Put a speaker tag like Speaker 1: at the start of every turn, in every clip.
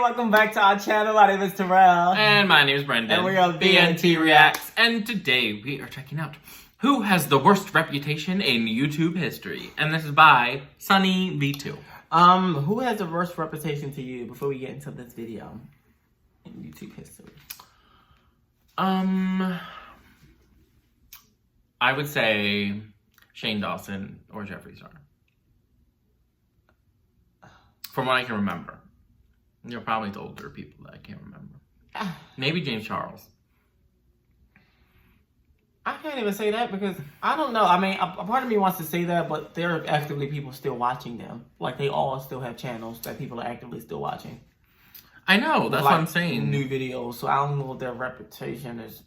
Speaker 1: welcome back to our channel. My name is Terrell.
Speaker 2: And my name is Brendan.
Speaker 1: And we are
Speaker 2: BNT Reacts. And today we are checking out who has the worst reputation in YouTube history. And this is by Sunny V2.
Speaker 1: Who has the worst reputation to you before we get into this video in YouTube history?
Speaker 2: I would say Shane Dawson or Jeffree Star. From what I can remember. You're probably the older people that I can't remember. Maybe James Charles.
Speaker 1: I can't even say that because I don't know. I mean, a part of me wants to say that, but there are actively people still watching them. Like, they all still have channels that people are actively still watching.
Speaker 2: I know, that's
Speaker 1: like,
Speaker 2: what I'm saying.
Speaker 1: New videos, so I don't know if their reputation is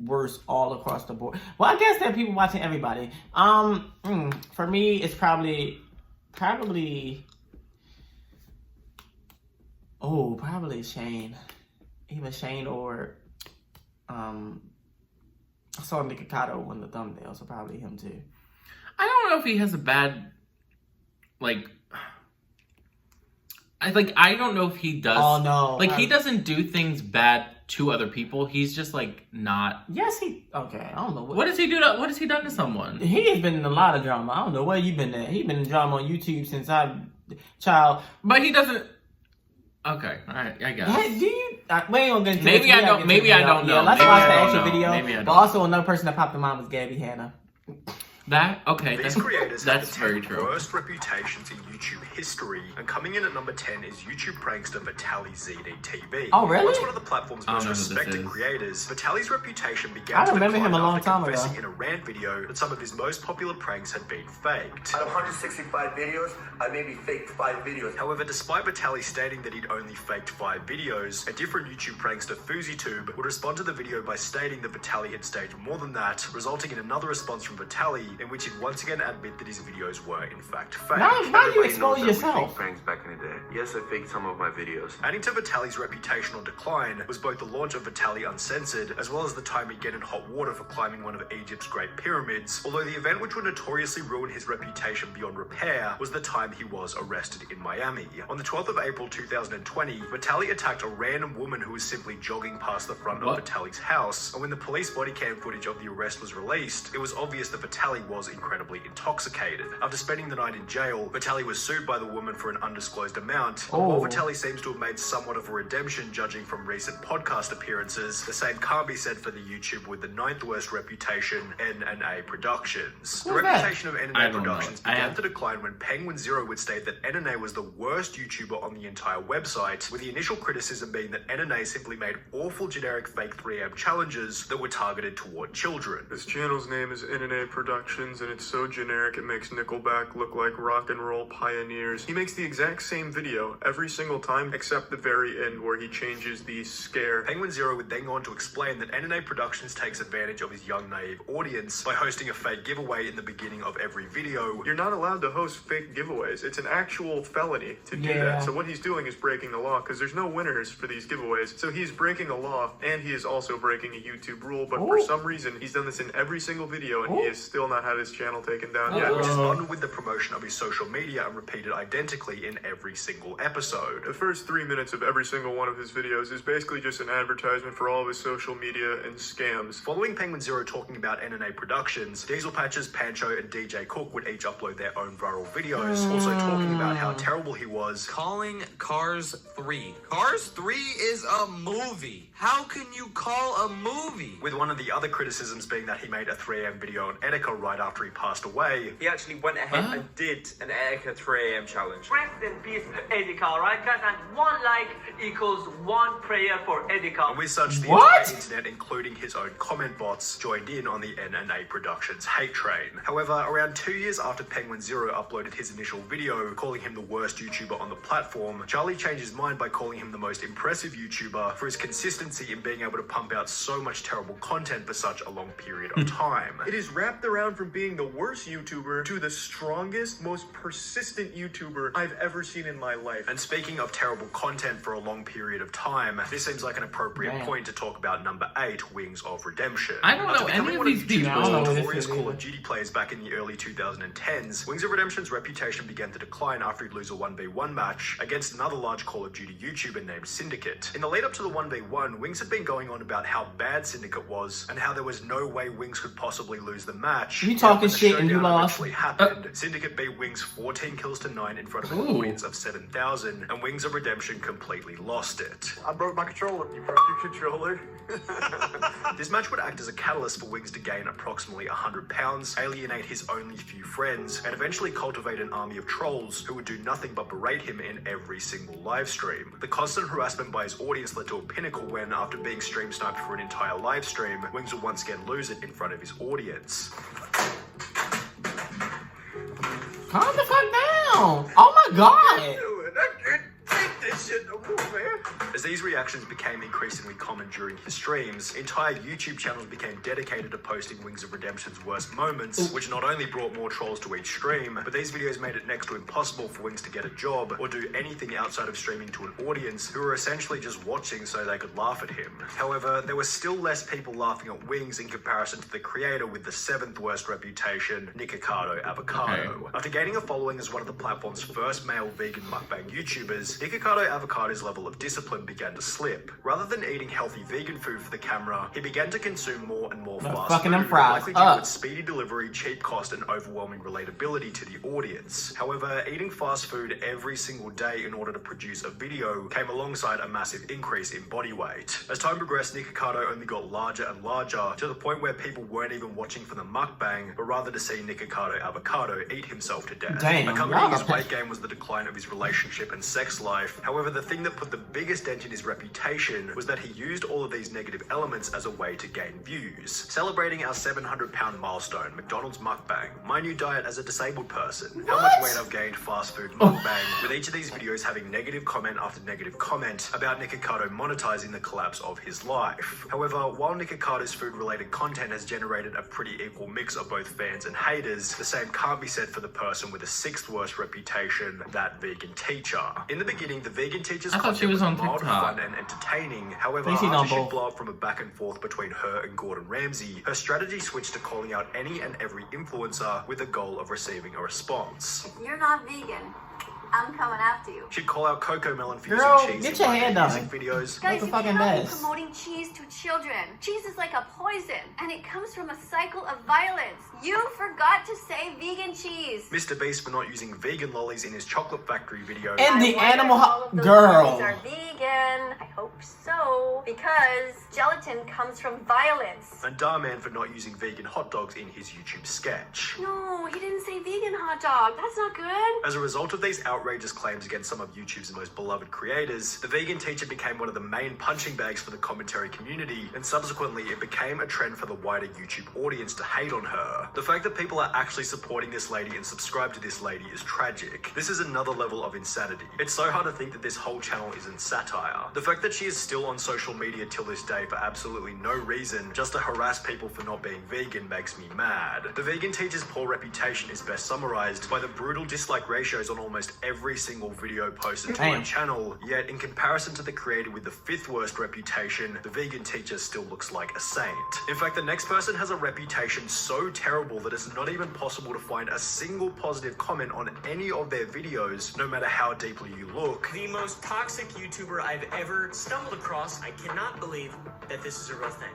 Speaker 1: worse all across the board. Well, I guess there are people watching everybody. For me, it's probably Shane. Either Shane or I saw Nick Cotto in the thumbnail, so probably him too.
Speaker 2: I don't know if he has a bad, I don't know if he does.
Speaker 1: Oh, no.
Speaker 2: He doesn't do things bad to other people. He's just, not...
Speaker 1: Yes, okay, I don't know.
Speaker 2: What has he done to someone?
Speaker 1: He has been in a lot of drama. I don't know where you've been at. He's been in drama on YouTube since child.
Speaker 2: But he doesn't... Okay, alright, I guess.
Speaker 1: Do you... we ain't gonna get into
Speaker 2: Maybe I don't know.
Speaker 1: Yeah, let's watch the actual video.
Speaker 2: Maybe I don't.
Speaker 1: But also, another person that popped in mind was Gabby Hanna.
Speaker 2: These
Speaker 3: creators
Speaker 2: that's
Speaker 3: have
Speaker 2: very
Speaker 3: the
Speaker 2: true.
Speaker 3: worst reputations in YouTube history, and coming in at number 10 is YouTube prankster Vitaly ZDTV.
Speaker 1: Oh, really?
Speaker 3: Once one of the platform's most respected creators, Vitaly's reputation began to decline after confessing in a rant video that some of his most popular pranks had been faked.
Speaker 4: Out of 165 videos, I maybe faked 5 videos.
Speaker 3: However, despite Vitaly stating that he'd only faked 5 videos, a different YouTube prankster, FouseyTube, would respond to the video by stating that Vitaly had staged more than that, resulting in another response from Vitaly, in which he'd once again admit that his videos were in fact fake.
Speaker 1: Why you expose yourself?
Speaker 4: Pranks back in the day. Yes, I faked some of my videos.
Speaker 3: Adding to Vitaly's reputational decline was both the launch of Vitaly Uncensored, as well as the time he'd get in hot water for climbing one of Egypt's Great Pyramids, although the event which would notoriously ruin his reputation beyond repair was the time he was arrested in Miami. On the 12th of April 2020, Vitaly attacked a random woman who was simply jogging past the front of Vitaly's house, and when the police body cam footage of the arrest was released, it was obvious that Vitaly was incredibly intoxicated. After spending the night in jail, Vitaly was sued by the woman for an undisclosed amount. While Vitaly seems to have made somewhat of a redemption judging from recent podcast appearances, the same can't be said for the YouTube with the 9th worst reputation, NNA Productions. The reputation of NNA Productions began to decline when Penguin Zero would state that NNA was the worst YouTuber on the entire website, with the initial criticism being that NNA simply made awful generic fake 3am challenges that were targeted toward children.
Speaker 5: This channel's name is NNA Productions, and it's so generic it makes Nickelback look like rock and roll pioneers. He makes the exact same video every single time except the very end where he changes the scare.
Speaker 3: Penguin Zero would then go on to explain that NNA Productions takes advantage of his young naive audience by hosting a fake giveaway in the beginning of every video.
Speaker 5: You're not allowed to host fake giveaways. It's an actual felony to do that. So what he's doing is breaking the law because there's no winners for these giveaways. So he's breaking a law and he is also breaking a YouTube rule, but for some reason he's done this in every single video and he has still not had his channel taken down yet.
Speaker 3: Which is bundled with the promotion of his social media and repeated identically in every single episode.
Speaker 5: The first 3 minutes of every single one of his videos is basically just an advertisement for all of his social media and scams.
Speaker 3: Following Penguin Zero talking about NNA Productions, Diesel Patches, Pancho, and DJ Cook would each upload their own viral videos, also talking about how terrible he was.
Speaker 6: Calling Cars 3. Cars 3 is a movie. How can you call a movie?
Speaker 3: With one of the other criticisms being that he made a 3am video on Etika right after he passed away.
Speaker 7: He actually went ahead and did an Etika 3am challenge.
Speaker 8: Rest in peace, Etika, alright guys? And 1 like equals 1 prayer for Etika.
Speaker 3: And with such, the entire internet, including his own comment bots, joined in on the NNA Productions hate train. However, around 2 years after Penguin Zero uploaded his initial video, calling him the worst YouTuber on the platform, Charlie changed his mind by calling him the most impressive YouTuber for his consistency in being able to pump out so much terrible content for such a long period of time.
Speaker 5: It is wrapped around from being the worst YouTuber to the strongest, most persistent YouTuber I've ever seen in my life.
Speaker 3: And speaking of terrible content for a long period of time, this seems like an appropriate point to talk about number 8, Wings of Redemption.
Speaker 2: I don't know any of these people.
Speaker 3: Notorious Call of Duty players back in the early 2010s, Wings of Redemption's reputation began to decline after he'd lose a 1v1 match against another large Call of Duty YouTuber named Syndicate. In the lead up to the 1v1, Wings had been going on about how bad Syndicate was and how there was no way Wings could possibly lose the match.
Speaker 1: You talking shit and you lost.
Speaker 3: Happened. Syndicate beat Wings 14 kills to 9 in front of an audience of 7,000, and Wings of Redemption completely lost it.
Speaker 5: I broke my controller. You broke your controller?
Speaker 3: This match would act as a catalyst for Wings to gain approximately 100 pounds, alienate his only few friends, and eventually cultivate an army of trolls who would do nothing but berate him in every single live stream. The constant harassment by his audience led to a pinnacle when, after being stream sniped for an entire live stream, Wings would once again lose it in front of his audience.
Speaker 1: Calm the fuck down! Oh my god!
Speaker 5: Take this shit no more, man.
Speaker 3: As these reactions became increasingly common during his streams, entire YouTube channels became dedicated to posting Wings of Redemption's worst moments, which not only brought more trolls to each stream, but these videos made it next to impossible for Wings to get a job or do anything outside of streaming to an audience who were essentially just watching so they could laugh at him. However, there were still less people laughing at Wings in comparison to the creator with the 7th worst reputation, Nikocado Avocado. After gaining a following as one of the platform's first male vegan mukbang YouTubers, Nikocado Avocado's level of discipline began to slip. Rather than eating healthy vegan food for the camera, he began to consume more and more fast food, likely due to its speedy delivery, cheap cost, and overwhelming relatability to the audience. However, eating fast food every single day in order to produce a video came alongside a massive increase in body weight. As time progressed, Nikocado only got larger and larger, to the point where people weren't even watching for the mukbang, but rather to see Nikocado Avocado eat himself to death. Accompanying his weight gain was the decline of his relationship and sex life. However, the thing that put the biggest dent in his reputation was that he used all of these negative elements as a way to gain views. Celebrating our 700-pound milestone, McDonald's mukbang, my new diet as a disabled person, how much weight I've gained fast food mukbang, with each of these videos having negative comment after negative comment about Nikocado monetizing the collapse of his life. However, while Nikocado's food-related content has generated a pretty equal mix of both fans and haters, the same can't be said for the person with the 6th worst reputation, that vegan teacher. In the beginning, the vegan teacher's content was mild, fun, and entertaining. However, after she'd blow up from a back and forth between her and Gordon Ramsay, her strategy switched to calling out any and every influencer with the goal of receiving a response.
Speaker 9: If you're not vegan, I'm coming after you.
Speaker 3: She'd call out Coco Melon for
Speaker 1: Girl,
Speaker 3: using cheese
Speaker 1: get your hand
Speaker 3: music
Speaker 1: on.
Speaker 3: videos.
Speaker 9: Guys,
Speaker 1: the
Speaker 9: you
Speaker 1: fucking
Speaker 9: cannot be
Speaker 1: best.
Speaker 9: promoting cheese to children. Cheese is like a poison, and it comes from a cycle of violence. You forgot to say vegan cheese.
Speaker 3: Mr. Beast for not using vegan lollies in his chocolate factory video.
Speaker 1: And the animal
Speaker 9: all of those
Speaker 1: girl.
Speaker 9: lollies are vegan. I hope so, because gelatin comes from violence.
Speaker 3: And Darman for not using vegan hot dogs in his YouTube sketch.
Speaker 9: No, he didn't say vegan hot dog. That's not good.
Speaker 3: As a result of these outrageous claims against some of YouTube's most beloved creators, the vegan teacher became one of the main punching bags for the commentary community, and subsequently it became a trend for the wider YouTube audience to hate on her. The fact that people are actually supporting this lady and subscribe to this lady is tragic. This is another level of insanity. It's so hard to think that this whole channel isn't satire. The fact that she is still on social media till this day for absolutely no reason, just to harass people for not being vegan, makes me mad. The vegan teacher's poor reputation is best summarized by the brutal dislike ratios on almost every single video posted to her channel, yet in comparison to the creator with the 5th worst reputation, the vegan teacher still looks like a saint. In fact, the next person has a reputation so terrible that it's not even possible to find a single positive comment on any of their videos, no matter how deeply you look.
Speaker 8: The most toxic YouTuber I've ever stumbled across. I cannot believe that this is a real thing.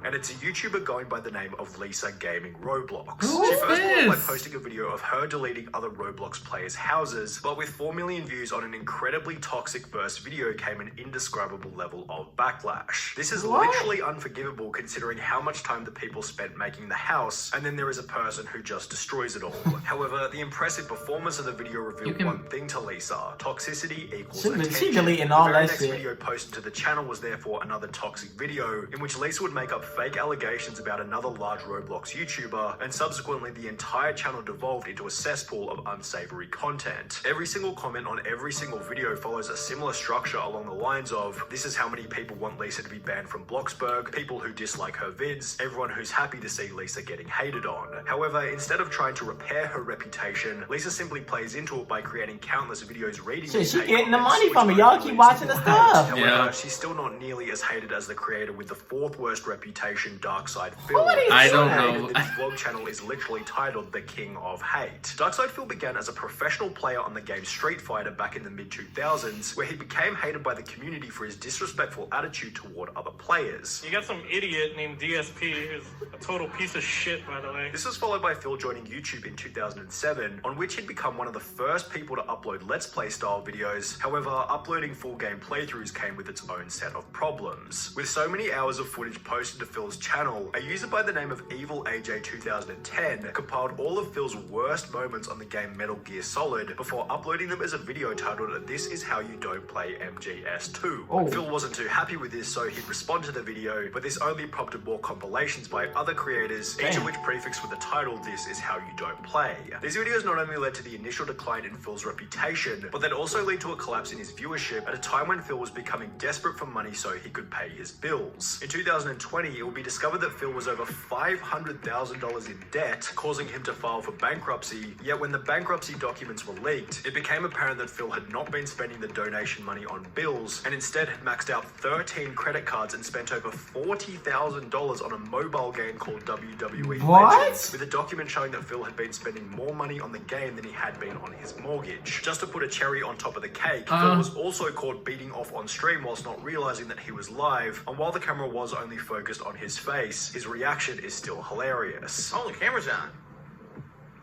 Speaker 3: And it's a YouTuber going by the name of Lisa Gaming Roblox.
Speaker 2: Who
Speaker 3: She
Speaker 2: is
Speaker 3: first began by
Speaker 2: this?
Speaker 3: posting a video of her deleting other Roblox players' houses, but with 4 million views on an incredibly toxic first video came an indescribable level of backlash. This is literally unforgivable considering how much time the people spent making the house, and then there is a person who just destroys it all. However, the impressive performance of the video revealed one thing to Lisa: toxicity equals attention.
Speaker 1: She deleting all
Speaker 3: the very
Speaker 1: that
Speaker 3: next
Speaker 1: shit.
Speaker 3: video posted to the channel was therefore another toxic video in which Lisa would make up fake allegations about another large Roblox YouTuber, and subsequently the entire channel devolved into a cesspool of unsavory content. Every single comment on every single video follows a similar structure along the lines of, this is how many people want Lisa to be banned from Bloxburg, people who dislike her vids, everyone who's happy to see Lisa getting hated on. However, instead of trying to repair her reputation, Lisa simply plays into it by creating countless videos reading
Speaker 1: Shit,
Speaker 3: these
Speaker 1: she
Speaker 3: hate
Speaker 1: getting the
Speaker 3: comments,
Speaker 1: money from
Speaker 3: which
Speaker 1: it. Y'all
Speaker 3: only
Speaker 1: keep
Speaker 3: leads
Speaker 1: watching
Speaker 3: to
Speaker 1: the
Speaker 3: hate.
Speaker 1: stuff.
Speaker 3: However,
Speaker 2: Yeah.
Speaker 3: she's still not nearly as hated as the creator with the 4th worst reputation, Darkside Phil.
Speaker 1: What are you
Speaker 2: I don't
Speaker 1: saying?
Speaker 2: know.
Speaker 3: This vlog channel is literally titled The King of Hate. Darkside Phil began as a professional player on the game Street Fighter back in the mid-2000s, where he became hated by the community for his disrespectful attitude toward other players.
Speaker 10: You got some idiot named DSP who's a total piece of shit, by the way.
Speaker 3: This was followed by Phil joining YouTube in 2007, on which he'd become one of the first people to upload Let's Play style videos. However, uploading full game playthroughs came with its own set of problems. With so many hours of footage posted to Phil's channel, a user by the name of Evil AJ 2010 compiled all of Phil's worst moments on the game Metal Gear Solid before uploading them as a video titled This Is How You Don't Play MGS2.
Speaker 1: Oh.
Speaker 3: Phil wasn't too happy with this, so he'd respond to the video, but this only prompted more compilations by other creators, each of which prefixed with the title This Is How You Don't Play. These videos not only led to the initial decline in Phil's reputation, but they'd also lead to a collapse in his viewership at a time when Phil was becoming desperate for money so he could pay his bills. In 2020, it would be discovered that Phil was over $500,000 in debt, causing him to file for bankruptcy, yet when the bankruptcy documents were leaked, it became apparent that Phil had not been spending the donation money on bills, and instead had maxed out 13 credit cards and spent over $40,000 on a mobile game called WWE
Speaker 1: What?
Speaker 3: Legends, with a document showing that Phil had been spending more money on the game than he had been on his mortgage. Just to put a cherry on top of the cake, Phil was also caught beating off on stream whilst not realizing that he was live, and while the camera was only focused on his face, his reaction is still hilarious.
Speaker 6: Oh, the camera's on.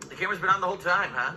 Speaker 6: The camera's been on the whole time, huh?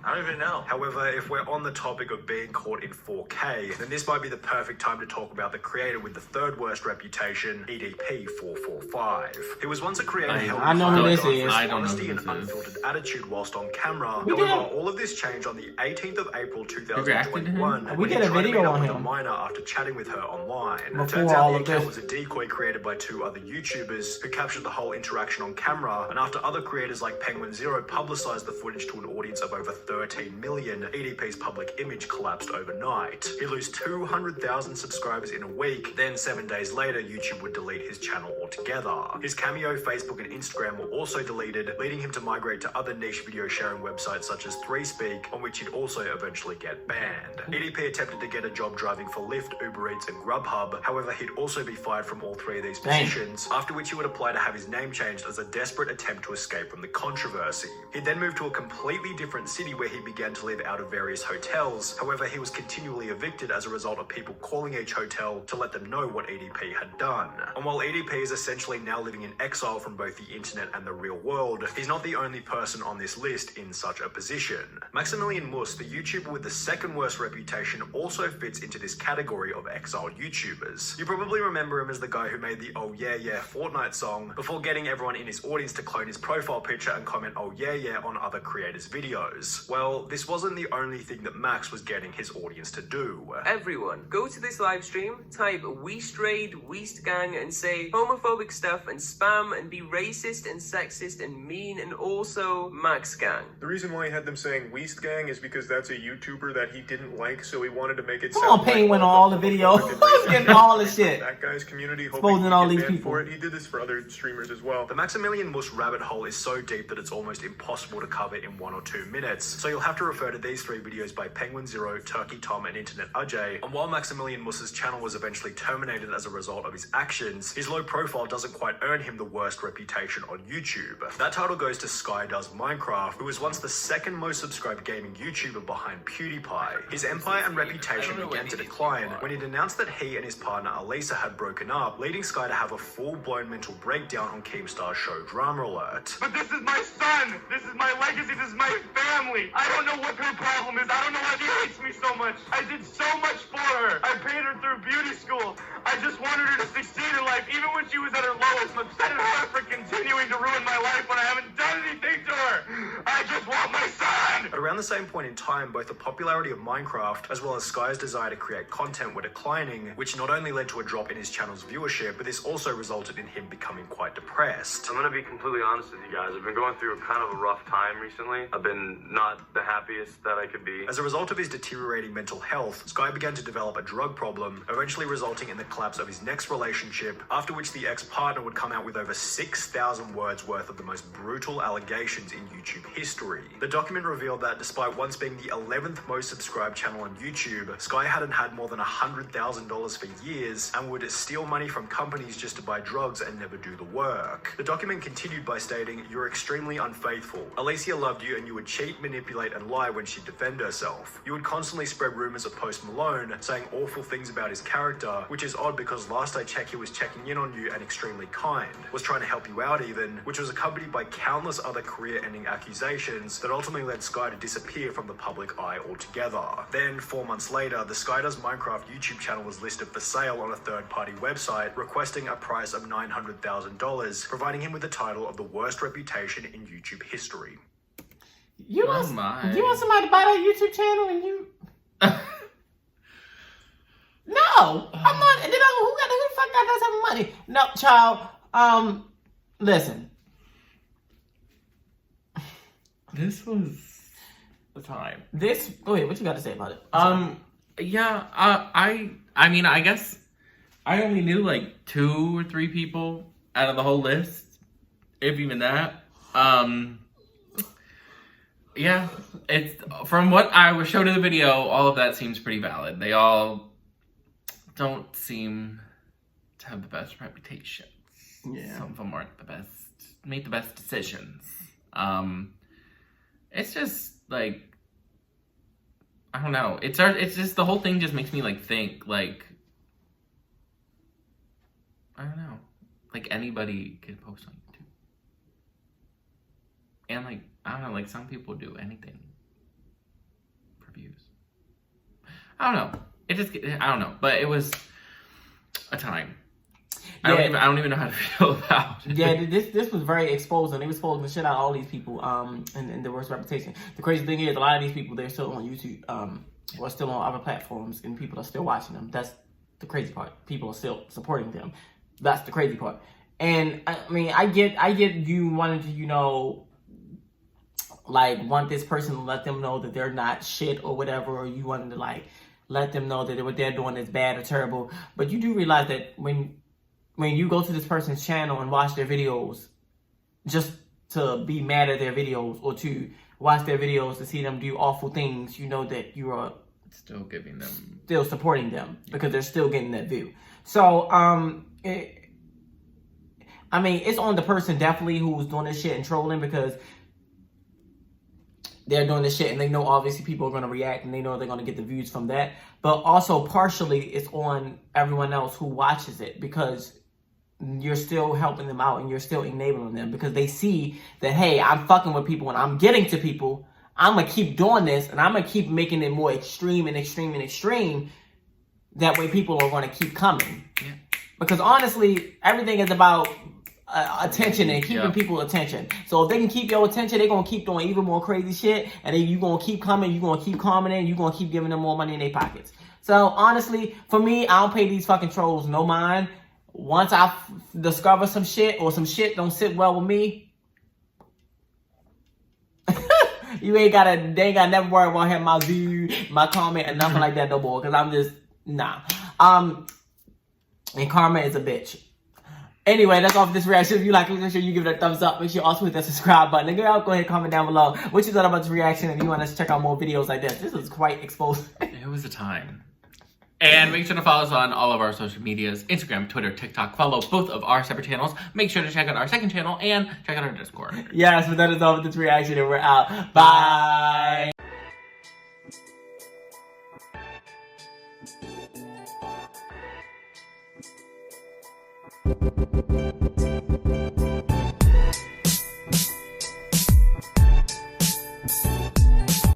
Speaker 6: I don't even know.
Speaker 3: However, if we're on the topic of being caught in 4K, then this might be the perfect time to talk about the creator with the 3rd worst reputation, EDP445. He was once a creator held
Speaker 1: I know who this is.
Speaker 3: for honesty and unfiltered attitude whilst on camera. However, all of this changed on the 18th of April 2021
Speaker 1: We
Speaker 3: when
Speaker 1: did
Speaker 3: he
Speaker 1: a
Speaker 3: tried to
Speaker 1: video
Speaker 3: meet up
Speaker 1: on
Speaker 3: with a
Speaker 1: him.
Speaker 3: minor after chatting with her online.
Speaker 1: Before
Speaker 3: Turns out
Speaker 1: all
Speaker 3: the
Speaker 1: of
Speaker 3: account
Speaker 1: this.
Speaker 3: was a decoy created by 2 other YouTubers who captured the whole interaction on camera, and after other creators like Penguin Zero publicized the footage to an audience of over 13 million, EDP's public image collapsed overnight. He'd lose 200,000 subscribers in a week, then 7 days later YouTube would delete his channel altogether. His Cameo, Facebook and Instagram were also deleted, leading him to migrate to other niche video sharing websites such as 3Speak, on which he'd also eventually get banned. EDP attempted to get a job driving for Lyft, Uber Eats and Grubhub, however he'd also be fired from all 3 of these positions, after which he would apply to have his name changed as a desperate attempt to escape from the controversy. He'd then moved to a completely different city where he began to live out of various hotels. However, he was continually evicted as a result of people calling each hotel to let them know what EDP had done. And while EDP is essentially now living in exile from both the internet and the real world, he's not the only person on this list in such a position. Maximilian Mus, the YouTuber with the 2nd worst reputation, also fits into this category of exiled YouTubers. You probably remember him as the guy who made the Oh Yeah Yeah Fortnite song before getting everyone in his audience to clone his profile picture and comment Oh Yeah Yeah on other creators' videos. Well, this wasn't the only thing that Max was getting his audience to do.
Speaker 11: Everyone, go to this live stream, type Weast Raid, Weast Gang, and say homophobic stuff and spam and be racist and sexist and mean and also Max Gang.
Speaker 5: The reason why he had them saying Weast Gang is because that's a YouTuber that he didn't like, so he wanted to make it
Speaker 1: Come
Speaker 5: sound
Speaker 1: on, Penguin,
Speaker 5: like
Speaker 1: all the videos. Who's getting all the shit?
Speaker 5: that guy's community, hoping
Speaker 1: Exposing
Speaker 5: he
Speaker 1: all
Speaker 5: get
Speaker 1: these
Speaker 5: banned
Speaker 1: people.
Speaker 5: for it. He did this for other streamers as well.
Speaker 3: The Maximilian Mus rabbit hole is so deep that it's almost impossible to cover in 1 or 2 minutes, so you'll have to refer to these 3 videos by Penguin Zero, Turkey Tom and Internet Ajay. And while Maximilian Mus's channel was eventually terminated as a result of his actions, his low profile doesn't quite earn him the worst reputation on YouTube. That title goes to Sky Does Minecraft, who was once the 2nd most subscribed gaming YouTuber behind PewDiePie. His empire and reputation began to decline when it announced that he and his partner Alisa had broken up, leading Sky to have a full-blown mental breakdown on Keemstar's show Drama Alert.
Speaker 10: But this is my son! This is my legacy! This is my family! Sally! I don't know what her problem is. I don't know why she hates me so much. I did so much for her. I paid her through beauty school. I just wanted her to succeed in life, even when she was at her lowest. I'm upset at her for continuing to ruin my life when I haven't done anything to her. I just want my son!
Speaker 3: At around the same point in time, both the popularity of Minecraft as well as Sky's desire to create content were declining, which not only led to a drop in his channel's viewership, but this also resulted in him becoming quite depressed.
Speaker 12: I'm gonna be completely honest with you guys. I've been going through kind of a rough time recently. I've been not the happiest that I could be.
Speaker 3: As a result of his deteriorating mental health, Sky began to develop a drug problem, eventually resulting in the collapse of his next relationship, after which the ex-partner would come out with over 6,000 words worth of the most brutal allegations in YouTube history. The document revealed that despite once being the 11th most subscribed channel on YouTube, Sky hadn't had more than $100,000 for years and would steal money from companies just to buy drugs and never do the work. The document continued by stating, "You're extremely unfaithful. Alicia loved you and you would cheat, manipulate and lie when she'd defend herself. You would constantly spread rumors of Post Malone, saying awful things about his character, which is odd because last I checked he was checking in on you and extremely kind, was trying to help you out even, which was accompanied by countless other career-ending accusations that ultimately led Sky to disappear from the public eye altogether." Then, 4 months later, the Sky Does Minecraft YouTube channel was listed for sale on a third-party website, requesting a price of $900,000, providing him with the title of the worst reputation in YouTube history.
Speaker 1: You want somebody to buy that YouTube channel and you... No! I'm not... Who the fuck got that type of money? No, child. Listen.
Speaker 2: This was the time.
Speaker 1: Go ahead, what you got to say about it?
Speaker 2: Yeah, I mean, I guess I only knew like 2 or 3 people out of the whole list, if even that. Yeah, it's from what I was shown in the video, all of that seems pretty valid. They all don't seem to have the best reputations.
Speaker 1: Yeah.
Speaker 2: Some of them aren't the best, made the best decisions. It's just like, I don't know. It's just, the whole thing just makes me like think like, I don't know, like anybody could post on YouTube. And like, I don't know, like some people do anything for views. I don't know. I don't know, but it was a time. Yeah. I don't even know how to feel about it.
Speaker 1: Yeah, this was very exposing. They was exposing the shit out of all these people, and the worst reputation. The crazy thing is, a lot of these people, they're still on YouTube, or still on other platforms, and people are still watching them. That's the crazy part. People are still supporting them. That's the crazy part. And I mean, I get you wanting to, you know, like want this person to let them know that they're not shit or whatever, or you wanted to like let them know that what they're doing is bad or terrible. But you do realize that when you go to this person's channel and watch their videos just to be mad at their videos or to watch their videos to see them do awful things, you know that you are still supporting them because they're still getting that view. So, I mean, it's on the person definitely who's doing this shit and trolling because they're doing this shit and they know obviously people are going to react and they know they're going to get the views from that. But also partially it's on everyone else who watches it because you're still helping them out and you're still enabling them because they see that, hey, I'm fucking with people and I'm getting to people. I'm going to keep doing this and I'm going to keep making it more extreme and extreme and extreme. That way people are going to keep coming. Yeah. Because honestly, everything is about attention and keeping people attention. So if they can keep your attention, they're going to keep doing even more crazy shit. And then you're going to keep coming, you're going to keep commenting, you're going to keep giving them more money in their pockets. So honestly, for me, I don't pay these fucking trolls no mind. Once I discover some shit or some shit don't sit well with me, they ain't got to never worry about having my view, my comment, and nothing like that no more. Because I'm just, nah. And karma is a bitch. Anyway, that's all for this reaction. If you like it, make sure you give it a thumbs up. Make sure you also hit that subscribe button. And go ahead and comment down below what you thought about this reaction. And if you want us to check out more videos like this. This was quite exposing.
Speaker 2: It was a time. And make sure to follow us on all of our social medias, Instagram, Twitter, TikTok. Follow both of our separate channels. Make sure to check out our second channel and check out our Discord.
Speaker 1: Yes, but that is all for this reaction and we're out. Bye.
Speaker 13: Bye.